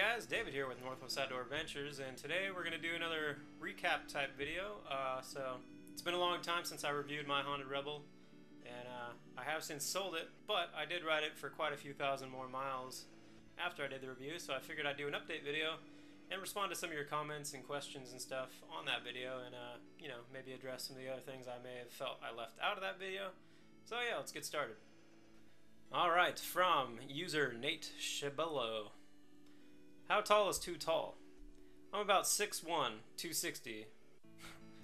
guys, David here with Northwest Outdoor Adventures, and today we're going to do another recap type video. So it's been a long time since I reviewed my Haunted Rebel, and I have since sold it, but I did ride it for quite a few thousand more miles after I did the review, so I figured I'd do an update video and respond to some of your comments and questions and stuff on that video, and you know, maybe address some of the other things I may have felt I left out of that video. So yeah, let's get started. Alright, from user Nate Shibello. How tall is too tall? I'm about 6'1", 260.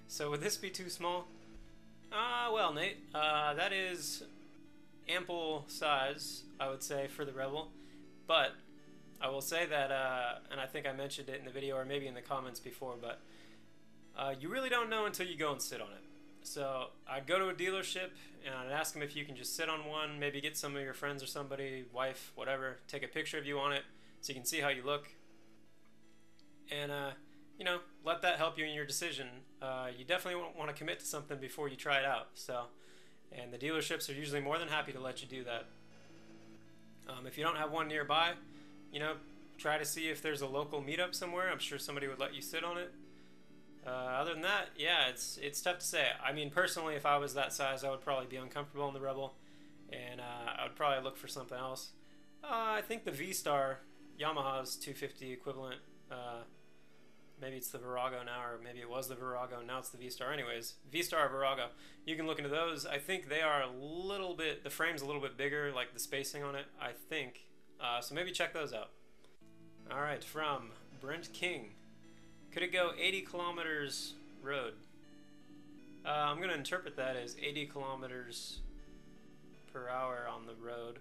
So would this be too small? Well, Nate, that is ample size, I would say, for the Rebel. But I will say that, and I think I mentioned it in the video or maybe in the comments before, but you really don't know until you go and sit on it. So I'd go to a dealership and I'd ask them if you can just sit on one, maybe get some of your friends or somebody, wife, whatever, take a picture of you on it so you can see how you look. And, you know, let that help you in your decision. You definitely won't want to commit to something before you try it out. So, and the dealerships are usually more than happy to let you do that. If you don't have one nearby, you know, try to see if there's a local meetup somewhere. I'm sure somebody would let you sit on it. Other than that, yeah, it's tough to say. I mean, personally, if I was that size, I would probably be uncomfortable in the Rebel, and I would probably look for something else. I think the V-Star, Yamaha's 250 equivalent, maybe it's the Virago now, or maybe it was the Virago, now it's the V-Star. Anyways, V-Star or Virago, you can look into those. I think they are a little bit, the frame's a little bit bigger, like the spacing on it, I think. So maybe check those out. Alright, from Brent King. Could it go 80 kilometers road? I'm going to interpret that as 80 kilometers per hour on the road.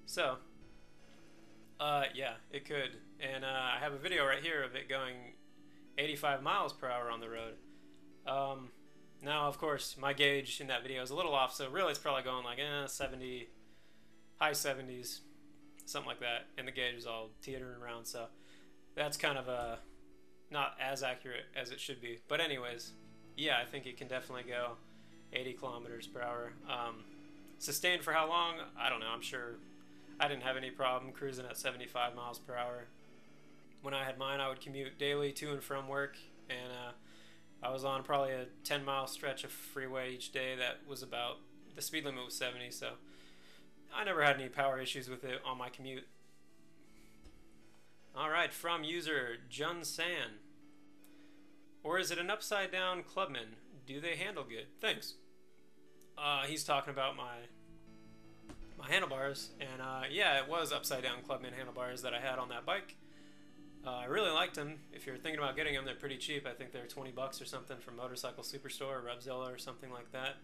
So, yeah, it could. And I have a video right here of it going 85 miles per hour on the road. Now, of course, my gauge in that video is a little off, so really it's probably going like 70, high 70s, something like that. And the gauge is all teetering around, so that's kind of not as accurate as it should be. But anyways, yeah, I think it can definitely go 80 kilometers per hour. Sustained for how long? I don't know. I'm sure I didn't have any problem cruising at 75 miles per hour. When I had mine, I would commute daily to and from work, and I was on probably a 10-mile stretch of freeway each day that was about, the speed limit was 70, so I never had any power issues with it on my commute. Alright, from user Jun San. Or is it an upside down Clubman? Do they handle good? Thanks. He's talking about my handlebars, and yeah, it was upside down Clubman handlebars that I had on that bike. I really liked them. If you're thinking about getting them, they're pretty cheap. I think they're 20 bucks or something from Motorcycle Superstore or Revzilla or something like that.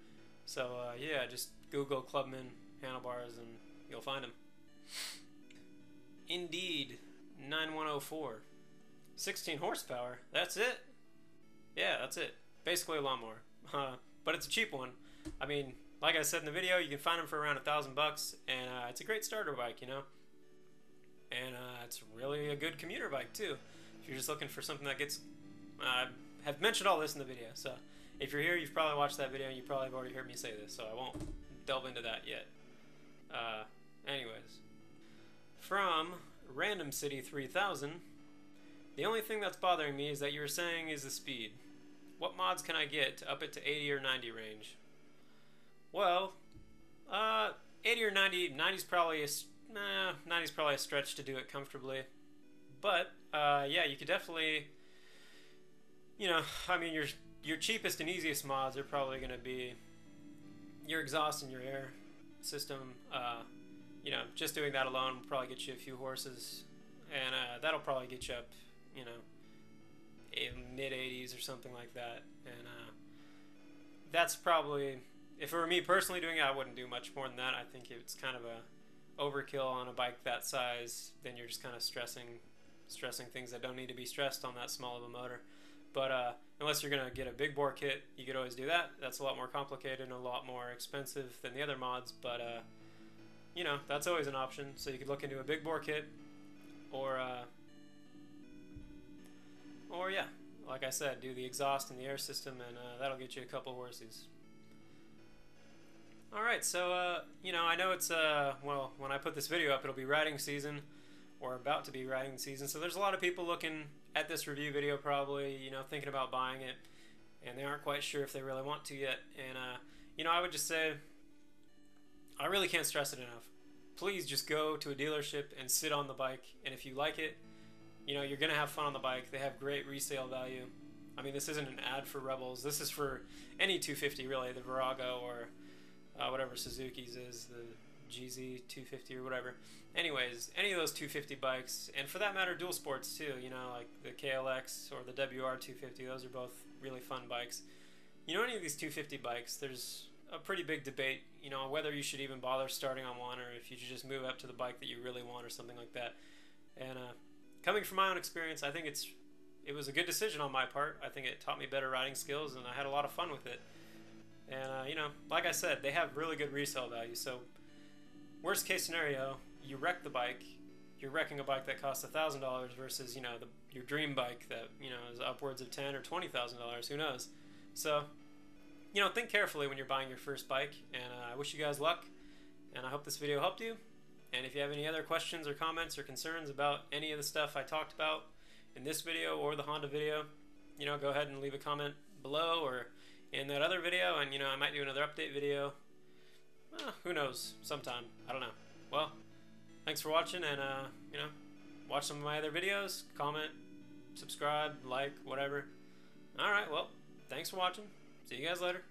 So yeah, just Google Clubman handlebars and you'll find them. Indeed. 9104. 16 horsepower. That's it? Yeah, that's it. Basically a lawnmower. But it's a cheap one. I mean, like I said in the video, you can find them for around $1,000, and it's a great starter bike, you know? And it's really a good commuter bike, too. If you're just looking for something that gets... I have mentioned all this in the video, so if you're here, you've probably watched that video, and you probably have already heard me say this, so I won't delve into that yet. Anyways. From Random City 3000, the only thing that's bothering me is that you were saying is the speed. What mods can I get to up it to 80 or 90 range? Well, 80 or 90, 90's probably a stretch to do it comfortably. But yeah, you could definitely, you know, I mean, your cheapest and easiest mods are probably going to be your exhaust and your air system. You know, just doing that alone will probably get you a few horses, and that'll probably get you up, you know, mid-80s or something like that. And that's probably, if it were me personally doing it, I wouldn't do much more than that. I think it's kind of a overkill on a bike that size. Then you're just kind of stressing things that don't need to be stressed on that small of a motor. But unless you're going to get a big bore kit, you could always do that. That's a lot more complicated and a lot more expensive than the other mods, but you know, that's always an option. So you could look into a big bore kit, or yeah, like I said, do the exhaust and the air system, and that'll get you a couple horses. Alright, so, you know, I know it's, well, when I put this video up, it'll be riding season, or about to be riding the season. So there's a lot of people looking at this review video probably, you know, thinking about buying it, and they aren't quite sure if they really want to yet. And you know, I would just say, I really can't stress it enough. Please just go to a dealership and sit on the bike, and if you like it, you know, you're gonna have fun on the bike. They have great resale value. I mean, this isn't an ad for Rebels. This is for any 250 really, the Virago or whatever Suzuki's is, the GZ 250 or whatever. Anyways, any of those 250 bikes, and for that matter, dual sports too. You know, like the KLX or the WR 250. Those are both really fun bikes. You know, any of these 250 bikes, there's a pretty big debate, you know, whether you should even bother starting on one, or if you should just move up to the bike that you really want or something like that. And coming from my own experience, I think it was a good decision on my part. I think it taught me better riding skills, and I had a lot of fun with it. And you know, like I said, they have really good resale value. So worst case scenario, you wreck the bike, you're wrecking a bike that costs $1,000 versus, you know, your dream bike that, you know, is upwards of $10,000 or $20,000. Who knows? So, you know, think carefully when you're buying your first bike. And I wish you guys luck, and I hope this video helped you. And if you have any other questions or comments or concerns about any of the stuff I talked about in this video or the Honda video, you know, go ahead and leave a comment below or in that other video, and, you know, I might do another update video. Who knows? Sometime. I don't know. Well, thanks for watching, and, you know, watch some of my other videos, comment, subscribe, like, whatever. Alright, well, thanks for watching. See you guys later.